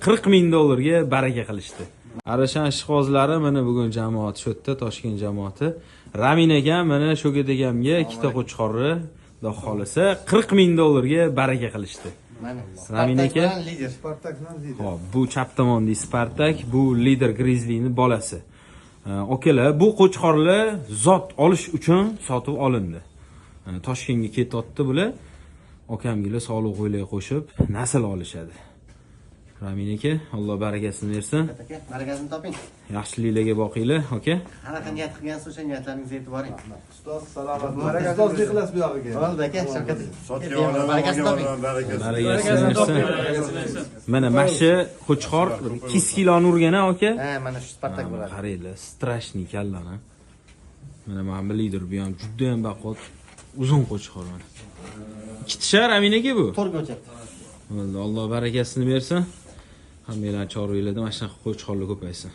$40,000 baraka qilishdi. Arashan ishqibozlari mana bugun jamoat shu yerda, Toshkent jamoati. Ramin akam mana Sho'gat akamga ikkita qo'chqorni xudo xolisa $40,000 baraka qilishdi. Mana Ramin aka, lider. Spartak bilan lider. hop, bu chap tomondagi Spartak, bu lider Grizzly'ning bolasi. Okalar, bu qo'chqorlar zot olish uchun sotib olindi. Toshkentga ketyapti bular. Akamgilar sog'liq o'ylay qo'shib nasl olishadi. Ramin aka, Alloh barakasini bersin. Aka, barakasini toping. Yaxshiliklarga boqinglar, aka. Qanaqa niyat qilgansiz o'sha niyatlaringizni aytib boring. Ustoz salomat. Barakasizlik qilasiz bu yog'iga. Bo'ldi aka, Shavkat. Barakasini toping. Barakasini bersin. Mana mashi qo'chqor 2 kiloni urgan aka. Ha, mana shu Spartak bo'ladi. Qaranglar, strashniy kallani. Mana men lider bu ham juda ham baquvvat, uzun qo'chqor mana. Ikkita shahar Amin aka bu. To'rga o'chadi. Alloh barakasini bersin. Hammalar chorvalarda mana shunaqa qo'chqorlar ko'paysin.